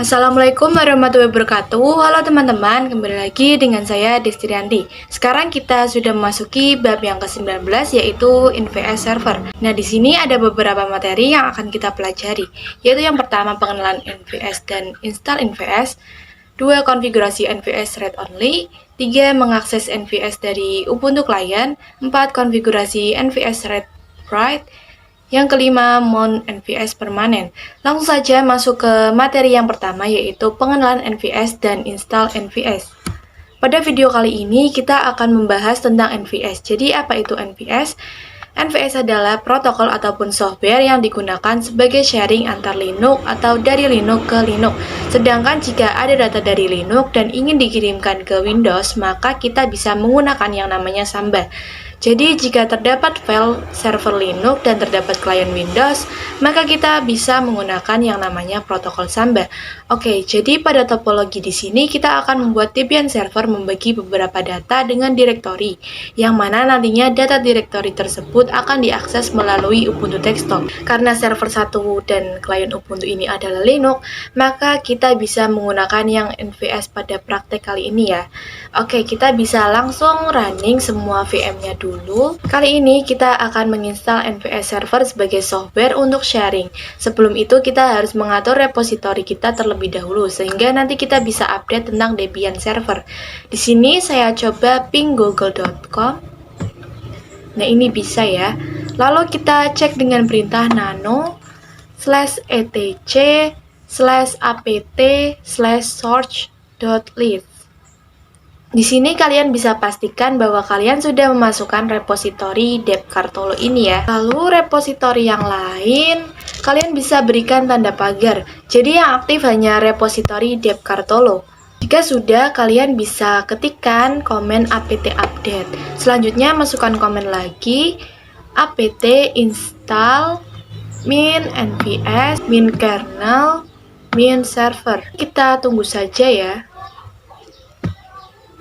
Assalamualaikum warahmatullahi wabarakatuh. Halo teman-teman, kembali lagi dengan saya Destianti. Sekarang kita sudah memasuki bab yang ke-19 yaitu NVS server. Nah, di sini ada beberapa materi yang akan kita pelajari, yaitu yang pertama pengenalan NVS dan install NVS, 2 konfigurasi NVS read only, 3 mengakses NVS dari Ubuntu client, 4 konfigurasi NVS read write, yang kelima, mount NVS permanen. Langsung saja masuk ke materi yang pertama, yaitu pengenalan NVS dan install NVS. Pada video kali ini, kita akan membahas tentang NVS. Jadi, apa itu NVS? NVS adalah protokol ataupun software yang digunakan sebagai sharing antar Linux atau dari Linux ke Linux. Sedangkan jika ada data dari Linux dan ingin dikirimkan ke Windows, maka kita bisa menggunakan yang namanya Samba. Jadi, jika terdapat file server Linux dan terdapat klien Windows, maka kita bisa menggunakan yang namanya protokol Samba. Oke, jadi pada topologi di sini kita akan membuat Debian server membagi beberapa data dengan direktori, yang mana nantinya data direktori tersebut akan diakses melalui Ubuntu desktop. Karena server 1 dan klien Ubuntu ini adalah Linux, maka kita bisa menggunakan yang NVS pada praktek kali ini ya. Oke, kita bisa langsung running semua VM-nya dulu. Kali ini kita akan menginstal NVS server sebagai software untuk sharing. Sebelum itu kita harus mengatur repositori kita terlebih dahulu sehingga nanti kita bisa update tentang Debian server. Di sini saya coba ping google.com. Nah, ini bisa ya. Lalu kita cek dengan perintah nano /etc/apt/search.list. Di sini kalian bisa pastikan bahwa kalian sudah memasukkan repositori deb-cartolo ini ya. Lalu repositori yang lain, kalian bisa berikan tanda pagar. Jadi yang aktif hanya repositori deb-cartolo. Jika sudah, kalian bisa ketikkan komen apt update. Selanjutnya masukkan komen lagi apt install min nvs min kernel min server. Kita tunggu saja ya.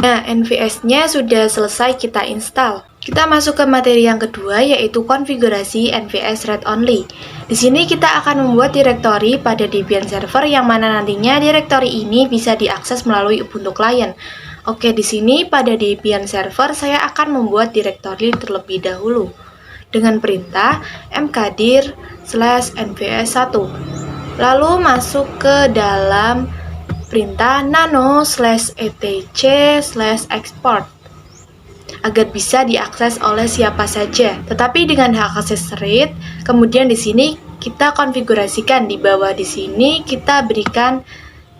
Nah, NVS-nya sudah selesai kita install. Kita masuk ke materi yang kedua, yaitu konfigurasi NVS read only. Di sini kita akan membuat direktori pada Debian server yang mana nantinya direktori ini bisa diakses melalui Ubuntu client. Oke, di sini pada Debian server saya akan membuat direktori terlebih dahulu dengan perintah mkdir/nvs1. Lalu masuk ke dalam perintah nano/etc/export agar bisa diakses oleh siapa saja. Tetapi dengan hak akses read, kemudian di sini kita konfigurasikan di bawah di sini kita berikan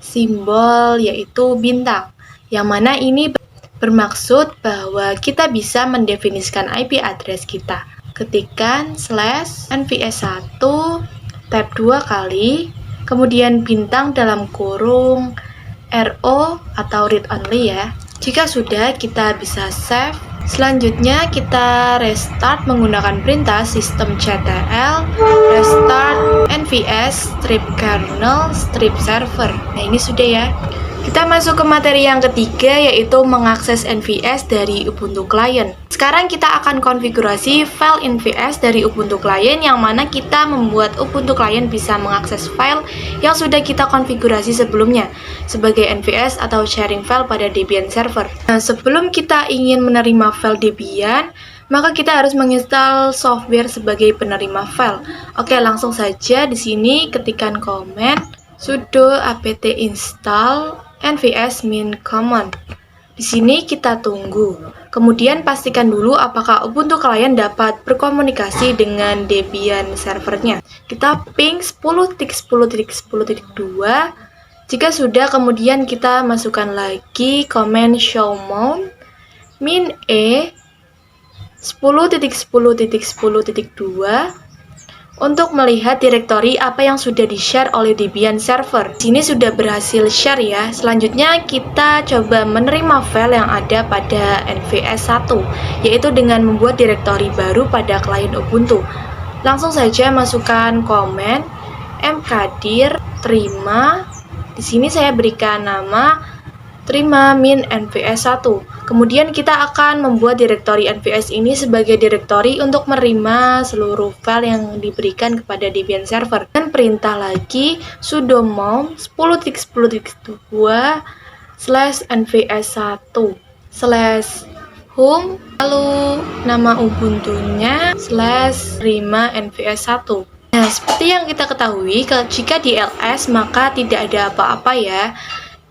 simbol yaitu bintang. Yang mana ini bermaksud bahwa kita bisa mendefinisikan IP address kita. Ketikkan /nvs1 tab 2 kali kemudian bintang dalam kurung RO atau read only ya. Jika sudah, kita bisa save. Selanjutnya kita restart menggunakan perintah systemctl restart nvs strip kernel strip server. Nah, ini sudah ya. Kita masuk ke materi yang ketiga, yaitu mengakses NVS dari Ubuntu client. Sekarang kita akan konfigurasi file NVS dari Ubuntu client, yang mana kita membuat Ubuntu client bisa mengakses file yang sudah kita konfigurasi sebelumnya sebagai NVS atau sharing file pada Debian server. Nah, sebelum kita ingin menerima file Debian, maka kita harus menginstal software sebagai penerima file. Oke, langsung saja di sini ketikkan command sudo apt install nvs min common. Di sini kita tunggu. Kemudian pastikan dulu apakah Ubuntu client dapat berkomunikasi dengan Debian servernya. Kita ping 10.10.10.2. Jika sudah, kemudian kita masukkan lagi command show mount min e 10.10.10.2 untuk melihat direktori apa yang sudah di-share oleh Debian server. Sini sudah berhasil share ya. Selanjutnya kita coba menerima file yang ada pada NVS1, yaitu dengan membuat direktori baru pada klien Ubuntu. Langsung saja masukkan komen mkdir terima. Di sini saya berikan nama terima min nvs 1. Kemudian kita akan membuat direktori nvs ini sebagai direktori untuk menerima seluruh file yang diberikan kepada Debian server. Dan perintah lagi sudo mount 10.10.2/nvs1/home, lalu nama ubuntunya /terima nvs1. Nah, seperti yang kita ketahui, jika di ls maka tidak ada apa-apa ya.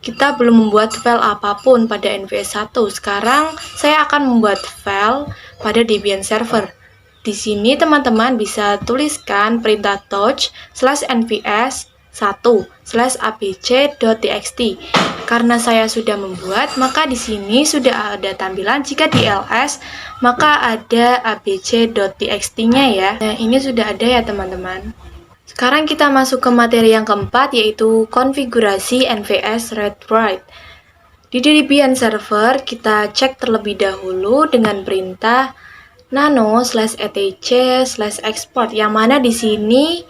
Kita belum membuat file apapun pada nvs1. Sekarang saya akan membuat file pada Debian server. Di sini teman-teman bisa tuliskan perintah touch /nvs1/abc.txt. Karena saya sudah membuat, maka di sini sudah ada tampilan. Jika di ls, maka ada abc.txt-nya ya. Nah, ini sudah ada ya teman-teman. Sekarang kita masuk ke materi yang keempat, yaitu konfigurasi NVS read-write. Di Debian server, kita cek terlebih dahulu dengan perintah nano/etc/export, yang mana di sini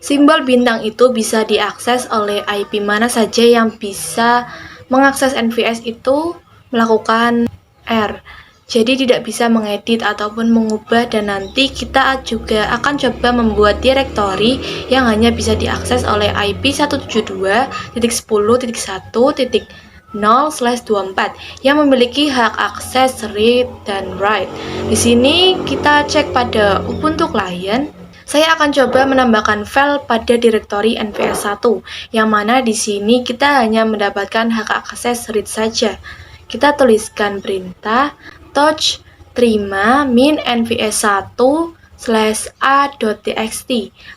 simbol bintang itu bisa diakses oleh IP mana saja yang bisa mengakses NVS itu melakukan R. Jadi tidak bisa mengedit ataupun mengubah, dan nanti kita juga akan coba membuat direktori yang hanya bisa diakses oleh IP 172.10.1.0/24 yang memiliki hak akses read dan write. Di sini kita cek pada Ubuntu client. Saya akan coba menambahkan file pada direktori nvs1, yang mana di sini kita hanya mendapatkan hak akses read saja. Kita tuliskan perintah touch terima min nvs1/a.txt.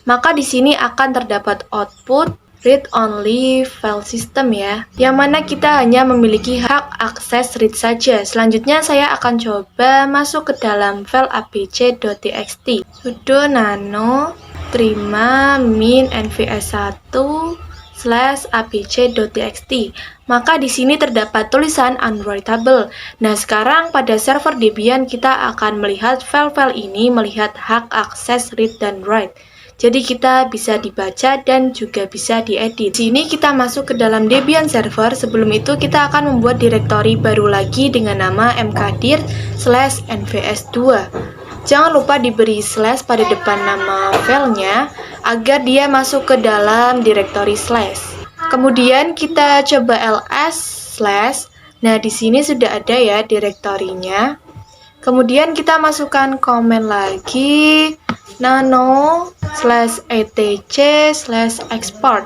Maka di sini akan terdapat output read only file system ya, yang mana kita hanya memiliki hak akses read saja. Selanjutnya saya akan coba masuk ke dalam file abc.txt. Sudo nano terima min nvs1/abc.txt. Maka di sini terdapat tulisan unwritable. Nah, sekarang pada server Debian kita akan melihat file-file ini melihat hak akses read dan write. Jadi kita bisa dibaca dan juga bisa diedit. Di sini kita masuk ke dalam Debian server. Sebelum itu kita akan membuat direktori baru lagi dengan nama mkdir/nvs2. Jangan lupa diberi slash pada depan nama filenya agar dia masuk ke dalam direktori slash. Kemudian kita coba ls slash. Nah, di sini sudah ada ya direktorinya. Kemudian kita masukkan komen lagi nano/etc/export.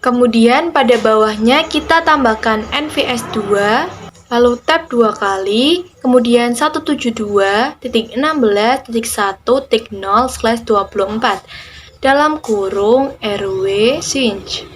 Kemudian pada bawahnya kita tambahkan nvs2, lalu tab 2 kali, kemudian 172.16.1.0/24 dalam kurung rw sync,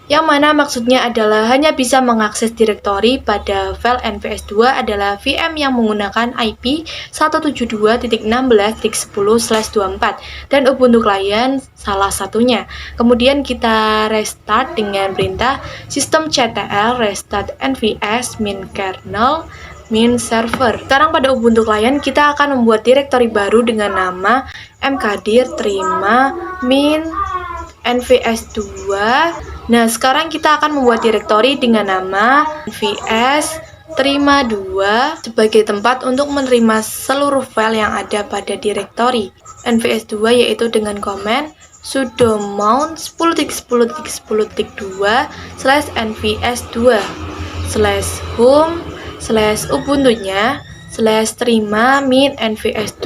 yang mana maksudnya adalah hanya bisa mengakses direktori pada file nvs2 adalah VM yang menggunakan IP 172.16.10/24 dan Ubuntu client salah satunya. Kemudian kita restart dengan perintah systemctl restart nvs min kernel min server. Sekarang pada Ubuntu client kita akan membuat direktori baru dengan nama mkdir terima min nvs2. Nah, sekarang kita akan membuat direktori dengan nama nvs terima 2 sebagai tempat untuk menerima seluruh file yang ada pada direktori nvs2, yaitu dengan komen sudo mount 10.10.2/home/ubuntunya/terima min nvs2.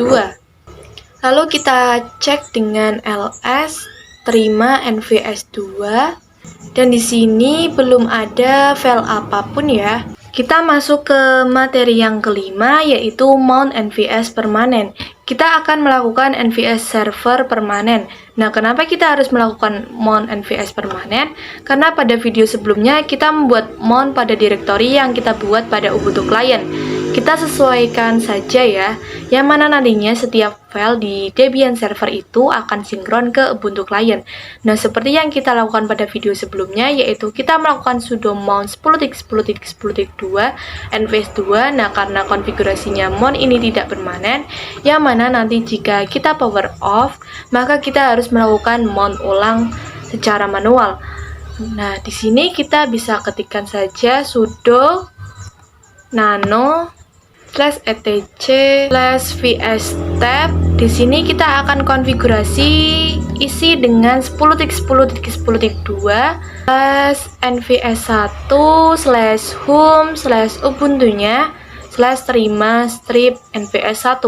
Lalu kita cek dengan ls terima nvs2. Dan di sini belum ada file apapun ya. Kita masuk ke materi yang kelima, yaitu mount nvs permanen. Kita akan melakukan nvs server permanen. Nah, kenapa kita harus melakukan mount nvs permanen? Karena pada video sebelumnya kita membuat mount pada direktori yang kita buat pada Ubuntu client. Kita sesuaikan saja ya, yang mana nantinya setiap file di Debian server itu akan sinkron ke Ubuntu client. Nah, seperti yang kita lakukan pada video sebelumnya, yaitu kita melakukan sudo mount 10.10.10.2/nvs2. Nah, karena konfigurasinya mount ini tidak permanen, yang mana nanti jika kita power off, maka kita harus melakukan mount ulang secara manual. Nah, di sini kita bisa ketikkan saja sudo nano /etc/vstab. Di sini kita akan konfigurasi isi dengan 10.10.10.2 /nvs1/home/ubuntunya/terima/nvs1.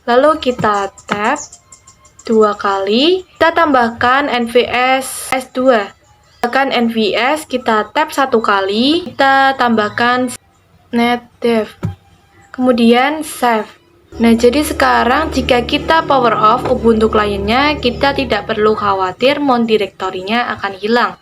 Lalu kita tab 2 kali, kita tambahkan nvs s2. Tambahkan nvs, kita tab 1 kali, kita tambahkan netdev, kemudian save. Nah, jadi sekarang jika kita power off Ubuntu kliennya, kita tidak perlu khawatir mon direktorinya akan hilang.